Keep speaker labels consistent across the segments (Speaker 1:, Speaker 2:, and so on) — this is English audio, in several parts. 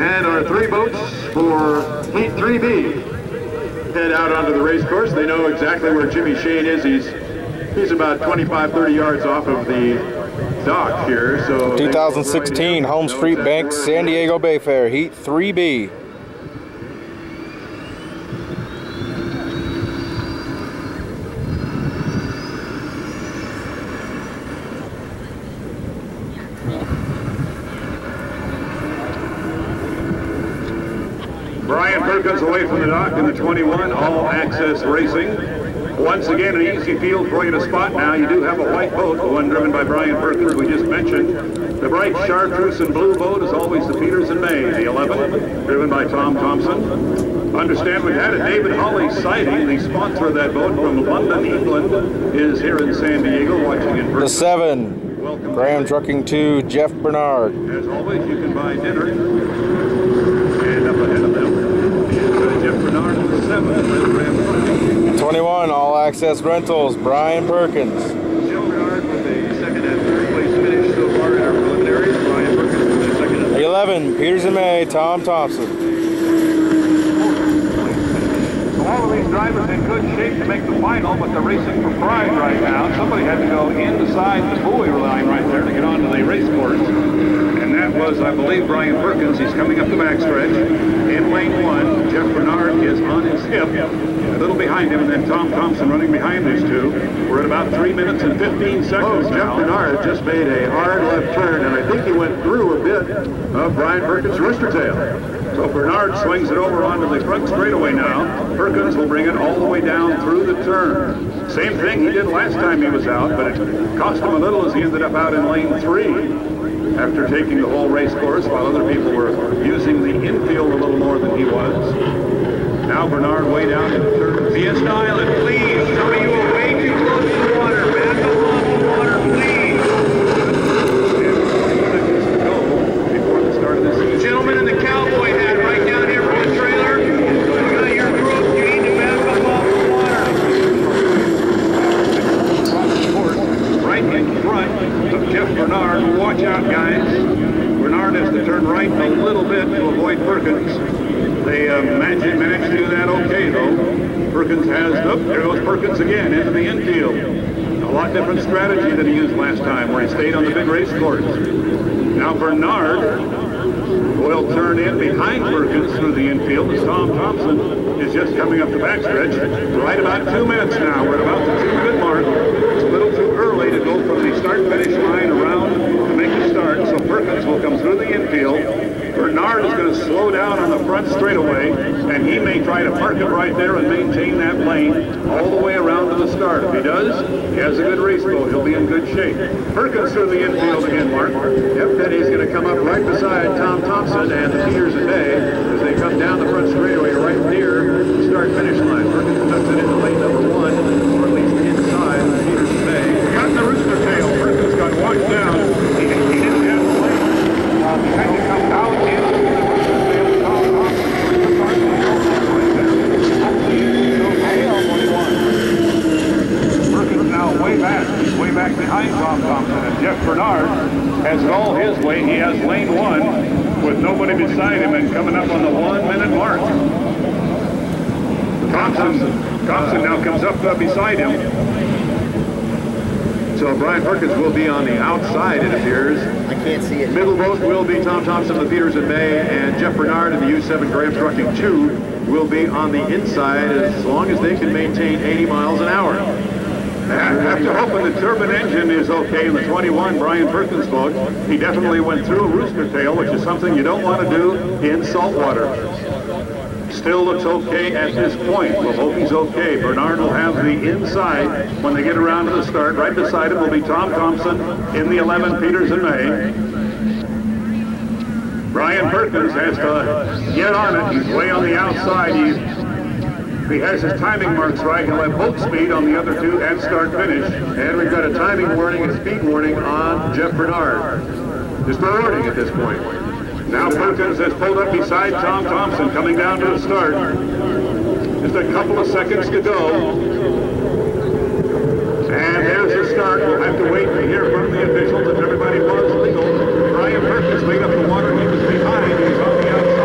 Speaker 1: And our three boats for Heat 3B head out onto the race course. They know exactly where Jimmy Shane is. He's about 25, 30 yards off of the dock here. So
Speaker 2: 2016 HomeStreet Bank San Diego Bayfair Heat 3B.
Speaker 1: Brian Perkins away from the dock in the 21, all access racing. Once again, an easy field for you to spot now. You do have a white boat, the one driven by Brian Perkins we just mentioned. The bright chartreuse and blue boat is always the Peters and May, the 11, driven by Tom Thompson. Understand we've had a David Hawley sighting. The sponsor of that boat from London, England, is here in San Diego watching in person.
Speaker 2: The 7, Graham Trucking 2, Jeff Bernard.
Speaker 1: As always, you can buy dinner. And up ahead of them is Jeff Bernard in the 7, Graham Trucking.
Speaker 2: 21, All Access Rentals, Brian Perkins.
Speaker 1: Jeff Bernard with a second and third place finish so far in our preliminaries. Brian Perkins with a second and third.
Speaker 2: 11, Peters and May, Tom Thompson.
Speaker 1: All of these drivers in good shape to make the final, but they're racing for pride right now. Somebody had to go inside the buoy line right there to get onto the race course. And that was, I believe, Brian Perkins. He's coming up the backstretch. In lane 1, Jeff Bernard is on his hip. A little behind him, and then Tom Thompson running behind these two. We're at about 3 minutes and 15 seconds now. Jeff Bernard just made a hard left turn, and I think he went through a bit of Brian Perkins' rooster tail. So Bernard swings it over onto the front straightaway now. Perkins will bring it all the way down through the turn. Same thing he did last time he was out, but it cost him a little as he ended up out in lane 3 after taking the whole race course while other people were using the infield a little more than he was. Now Bernard way down in the turn. Be a silent, please. Some of you are way too close to the water. Back up off the water, please. And 20 seconds to go before the start of this season. Gentlemen in the cowboy hat right down here from the trailer. You got your group. You need to back up off the water. Right in front of Jeff Bernard. Watch out, guys. Bernard has to turn right a little bit to avoid Perkins. They managed to do that okay, though. Perkins has, oh, there goes Perkins again into the infield. A lot different strategy than he used last time, where he stayed on the big race course. Now Bernard will turn in behind Perkins through the infield as Tom Thompson is just coming up the backstretch. Right about 2 minutes now. We're at about the 2-minute mark. It's a little too early to go from the start-finish line around to make the start, so Perkins will come through the infield. Bernard is going to slow down on the front straightaway, and he may try to park it right there and maintain that lane all the way around to the start. If he does, he has a good race boat. He'll be in good shape. Perkins through the infield again, Mark. Yep, and he's going to come up right beside Tom Thompson and the Peters and May as they come down the front straightaway right near the start-finish line. Perkins tucks it into lane number 1, or at least inside the Peters and May. Got the rooster tail. Perkins got washed down. He didn't have the lane. He had to come down into the rooster tail. Tom Thompson took the front right there. Perkins now way back. He's way back behind Tom Thompson. And Jeff Bernard has it all his way. He has lane 1 with nobody beside him and coming up on the 1-minute mark. Thompson now comes up beside him. So Brian Perkins will be on the outside, it appears.
Speaker 3: I can't see it.
Speaker 1: Middle boat will be Tom Thompson, the Peters and May, and Jeff Bernard and the U7 Graham Trucking 2 will be on the inside as long as they can maintain 80 miles an hour. After hoping the turbine engine is okay in the 21 Brian Perkins boat, he definitely went through a rooster tail, which is something you don't want to do in salt water. Still looks okay at this point. We'll hope he's okay. Bernard will have the inside when they get around to the start. Right beside him will be Tom Thompson in the 11 Peters and May. Brian Perkins has to get on it. He's way on the outside. If he has his timing marks right, he'll have boat speed on the other two at start finish. And we've got a timing warning and speed warning on Jeff Bernard. Just a warning at this point. Now Perkins has pulled up beside Tom Thompson coming down to the start. Just a couple of seconds to go. And there's the start. We'll have to wait to hear from the officials if everybody was legal. Brian Perkins laid up the water. He was behind. He's on the outside.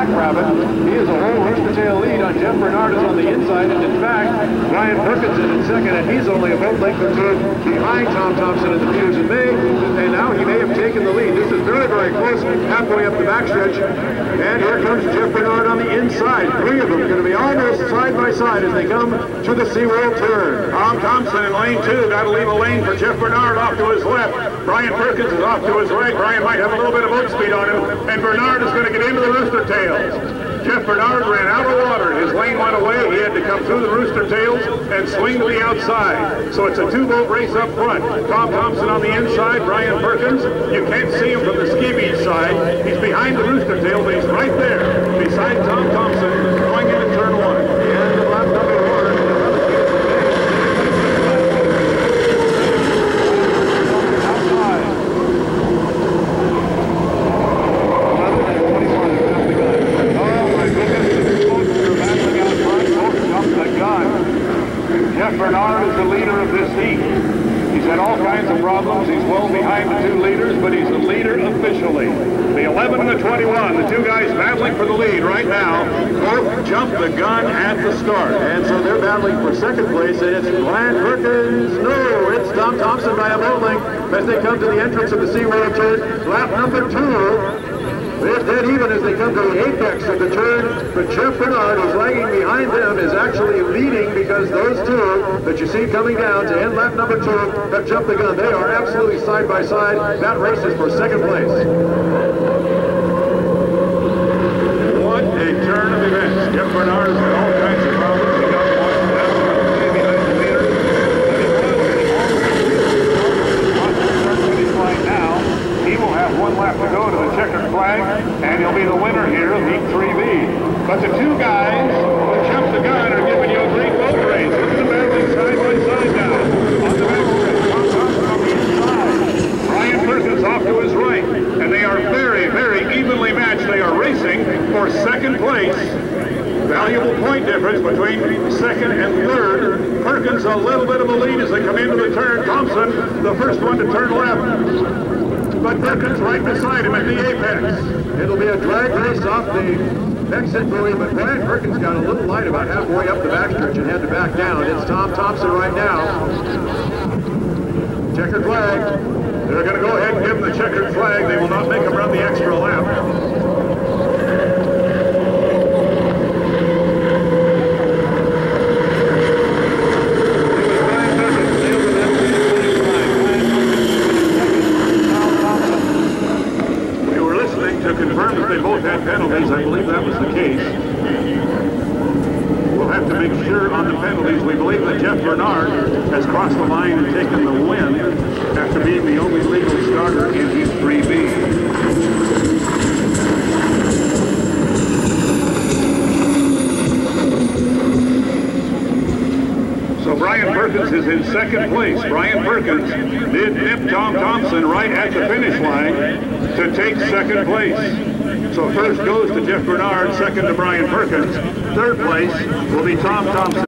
Speaker 1: jackrabbit. He is a whole rooster tail lead on Jeff Bernard is on the inside, and in fact, Brian Perkins is in second, and he's only a boat length or two behind Tom Thompson and the Peters and May, and now he may have taken the lead. This is very, very close, halfway up the backstretch, and here comes Jeff Bernard on the inside. Three of them going to be almost side by side as they come to the SeaWorld turn. Tom Thompson in lane 2, got to leave a lane for Jeff Bernard off to his left. Brian Perkins is off to his right. Brian might have a little bit of boat speed on him, and Bernard is going to get into the rooster tails. Jeff Bernard ran out of water. His lane went away. He had to come through the rooster tails and swing to the outside. So it's a two-boat race up front. Tom Thompson on the inside, Brian Perkins. You can't see him from the ski beach side. He's behind the rooster tail, but he's right there beside Tom Thompson going into turn 1. And the lap number 1. Jeff Bernard is the leader of this heat. He's had all kinds of problems. He's well behind the 2 leaders, but he's the leader officially. The 11 and the 21, the 2 guys battling for the lead right now, both jumped the gun at the start. And so they're battling for second place, and it's Brian Perkins. No, it's Tom Thompson by a boat length as they come to the entrance of the SeaWorld turn. Lap number 2. They're dead even as they come to the apex of the turn, but Jeff Bernard, who's lagging behind them, is actually leading because those 2 that you see coming down to end lap number 2 have jumped the gun. They are absolutely side by side. That race is for second place. What a turn of events. Jeff Bernard has got all kinds of problems. He got one behind the leader. He will have 1 lap to go to the checkered flag, and he'll be the winner here of Heat 3B. But the 2 guys who jumped the gun are giving you a great boat race. Look at the battling side by side now. On the backstretch, Tom Thompson on the inside. Brian Perkins off to his right, and they are very, very evenly matched. They are racing for second place. Valuable point difference between second and third. Perkins a little bit of a lead as they come into the turn. Thompson, the first one to turn left. But Perkins right beside him at the apex. It'll be a drag race off the exit buoy, but Brian Perkins got a little light about halfway up the backstretch and had to back down. It's Tom Thompson right now. Checkered flag. They're going to go ahead and give him the checkered flag. They will not make him run the extra lap. Penalties, I believe that was the case. We'll have to make sure on the penalties. We believe that Jeff Bernard has crossed the line and taken the win after being the only legal starter in Heat 3B. So Brian Perkins is in second place. Brian Perkins did nip Tom Thompson right at the finish line to take second place. So first goes to Jeff Bernard, second to Brian Perkins. Third place will be Tom Thompson.